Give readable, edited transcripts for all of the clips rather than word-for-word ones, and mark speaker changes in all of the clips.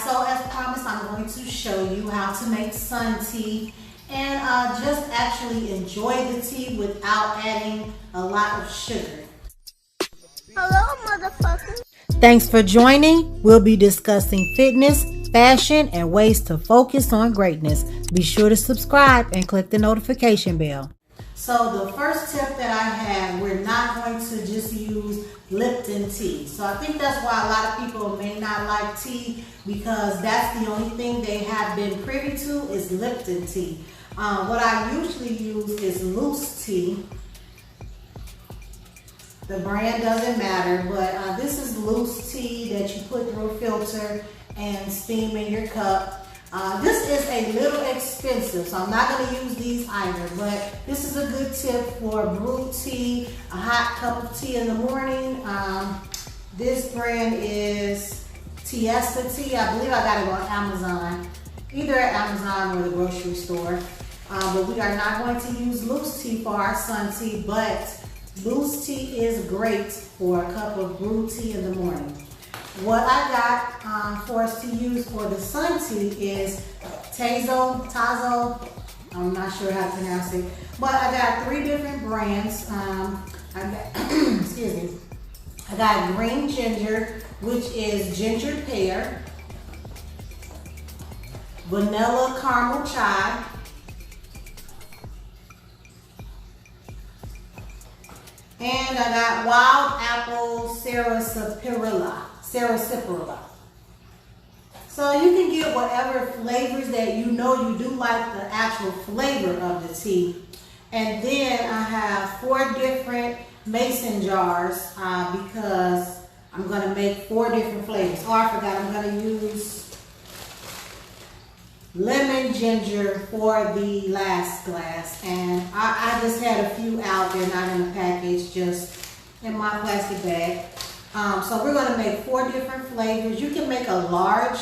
Speaker 1: so as promised, I'm going to show you how to make sun tea and just actually enjoy the tea without adding a lot of sugar.
Speaker 2: Hello, motherfucker.
Speaker 1: Thanks for joining. We'll be discussing fitness, fashion, and ways to focus on greatness. Be sure to subscribe and click the notification bell. So the first tip that I have, we're not going to just use Lipton tea. So I think that's why a lot of people may not like tea, because that's the only thing they have been privy to is Lipton tea. What I usually use is loose tea. The brand doesn't matter, but this is loose tea that you put through a filter and steam in your cup. This is a little expensive, so I'm not going to use these either, but this is a good tip for brewed tea, a hot cup of tea in the morning. This brand is Tiesta Tea. I believe I got it on Amazon, either at Amazon or the grocery store. But we are not going to use loose tea for our sun tea, but loose tea is great for a cup of brewed tea in the morning. What I got for us to use for the sun tea is Tazo. I'm not sure how to pronounce it, but I got 3 different brands. Excuse me. I got green ginger, which is ginger pear, vanilla caramel chai, and I got wild apple sarsaparilla. So you can get whatever flavors that you know you do like the actual flavor of the tea. And then I have 4 different mason jars because I'm going to make 4 different flavors. Oh, I forgot, I'm going to use lemon ginger for the last glass. And I just had a few out there, not in a package, just in my plastic bag. So we're going to make 4 different flavors. You can make a large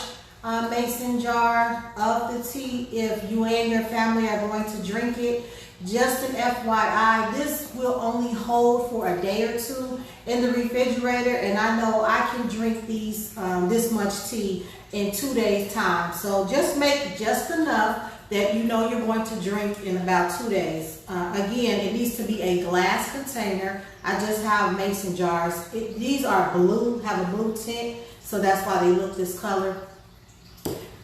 Speaker 1: mason jar of the tea if you and your family are going to drink it. Just an FYI, this will only hold for a day or 2 in the refrigerator, and I know I can drink these this much tea in 2 days time. So just make just enough that you know you're going to drink in about 2 days. Again, it needs to be a glass container. I just have mason jars. These are blue, have a blue tint, so that's why they look this color.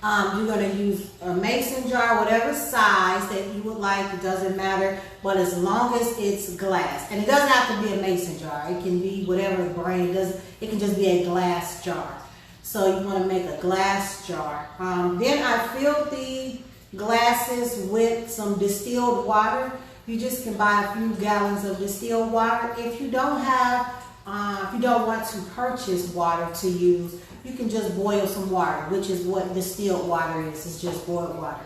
Speaker 1: You're going to use a mason jar, whatever size that you would like. It doesn't matter, but as long as it's glass. And it doesn't have to be a mason jar. It can be whatever the brand does. It can just be a glass jar. So you want to make a glass jar. Then I filled the glasses with some distilled water. You just can buy a few gallons of distilled water. If you don't have, if you don't want to purchase water to use, you can just boil some water, which is what distilled water is. It's just boiled water.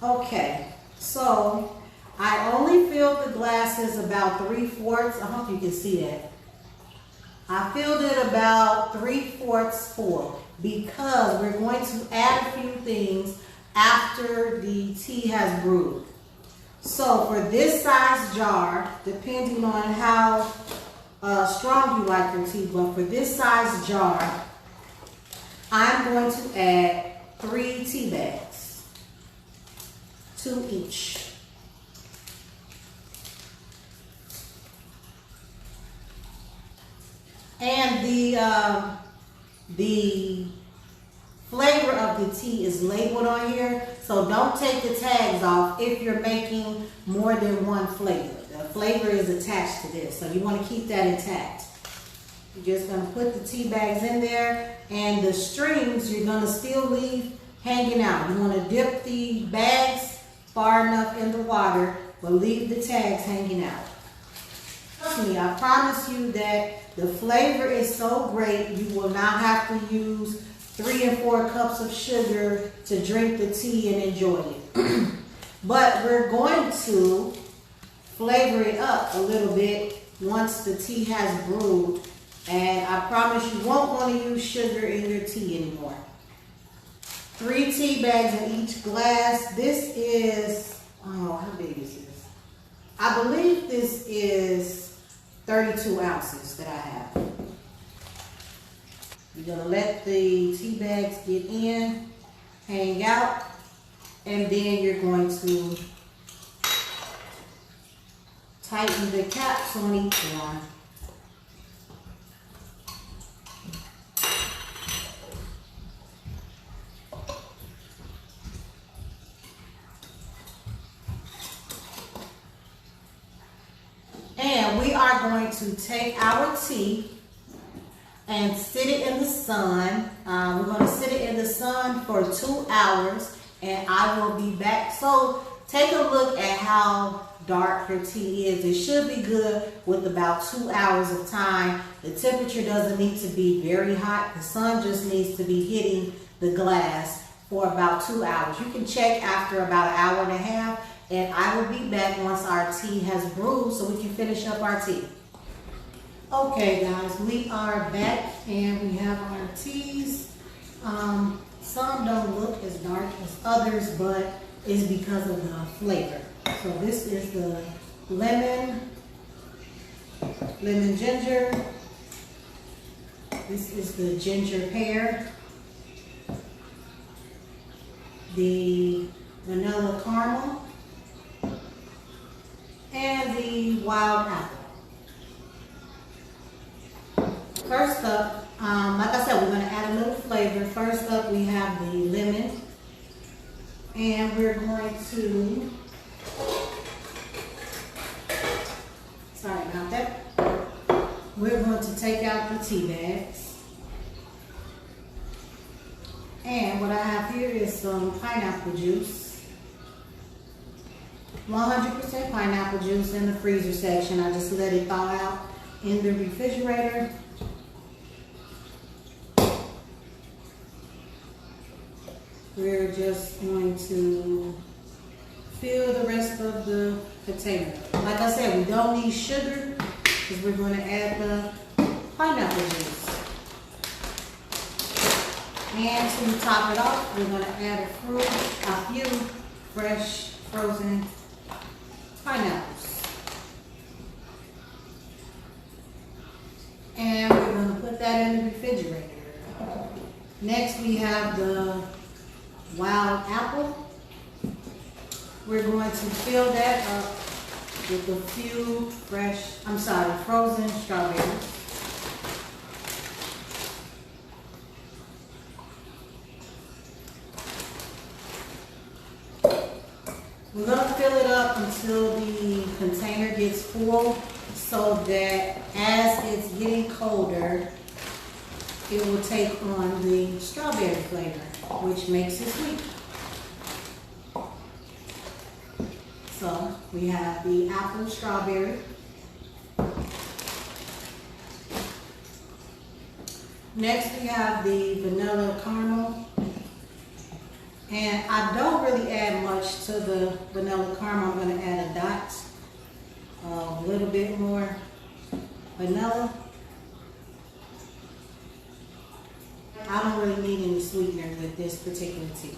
Speaker 1: Okay, so I only filled the glasses about 3/4. I hope you can see that. I filled it about 3/4 full because we're going to add a few things after the tea has brewed. So for this size jar, depending on how strong you like your tea, but for this size jar, I'm going to add 3 tea bags, 2 each. And the flavor of the tea is labeled on here, so don't take the tags off if you're making more than 1 flavor. The flavor is attached to this, so you want to keep that intact. You're just going to put the tea bags in there, and the strings you're going to still leave hanging out. You want to dip the bags far enough in the water, but leave the tags hanging out. Trust me, I promise you that the flavor is so great, you will not have to use 3 and 4 cups of sugar to drink the tea and enjoy it. But we're going to flavor it up a little bit once the tea has brewed. And I promise you won't want to use sugar in your tea anymore. 3 tea bags in each glass. This is, oh, how big is this? I believe this is 32 ounces that I have. You're gonna let the tea bags get in, hang out, and then you're going to tighten the caps on each one. And we are going to take our tea and sit it in the sun. We're going to sit it in the sun for 2 hours, and I will be back. So take a look at how dark your tea is. It should be good with about 2 hours of time. The temperature doesn't need to be very hot. The sun just needs to be hitting the glass for about 2 hours. You can check after about an hour and a half, and I will be back once our tea has brewed so we can finish up our tea. Okay guys, we are back and we have our teas. Some don't look as dark as others, but it's because of the flavor. So this is the lemon ginger. This is the ginger pear. The vanilla caramel. And the wild apple. First up, like I said, we're going to add a little flavor. First up, we have the lemon. And we're going to, sorry about that. We're going to take out the tea bags. And what I have here is some pineapple juice. 100% pineapple juice in the freezer section. I just let it thaw out in the refrigerator. We're just going to fill the rest of the container. Like I said, we don't need sugar because we're going to add the pineapple juice. And to top it off, we're going to add a few fresh frozen pineapples. And we're going to put that in the refrigerator. Next we have the wild apple. We're going to fill that up with a few frozen strawberries. We're going to fill it up until the container gets full so that as it's getting colder, it will take on the strawberry flavor, which makes it sweet. So we have the apple strawberry. Next we have the vanilla caramel. And I don't really add much to the vanilla caramel. I'm going to add a dot, a little bit more vanilla. I don't really need any sweetener with this particular tea.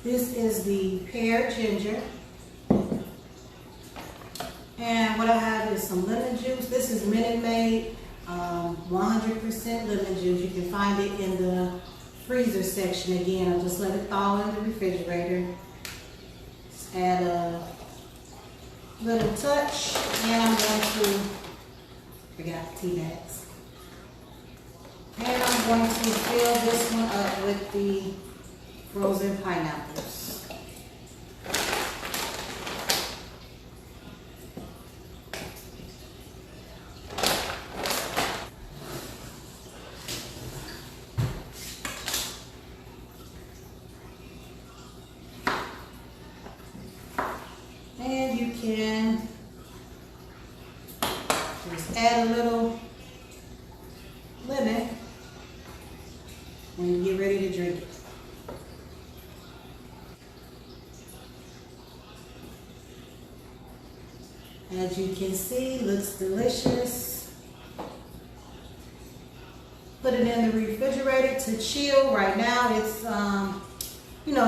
Speaker 1: This is the pear ginger. And what I have is some lemon juice. This is Minute Maid. 100% lemon juice. You can find it in the freezer section. Again, I'll just let it thaw in the refrigerator. Just add a little touch, and I'm going to, forgot the tea bags. And I'm going to fill this one up with the frozen pineapples. And you can just add a little lemon when you get ready to drink it. As you can see, looks delicious. Put it in the refrigerator to chill. Right now it's,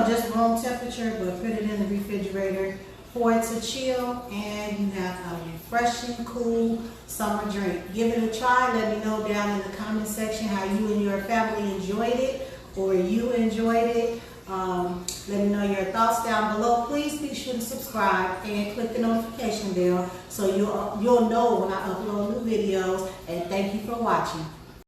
Speaker 1: just room temperature, but put it in the refrigerator pour it to chill, and you have a refreshing, cool summer drink. Give it a try. Let me know down in the comment section how you and your family enjoyed it, or you enjoyed it. Let me know your thoughts down below. Please be sure to subscribe and click the notification bell so you'll know when I upload new videos. And thank you for watching.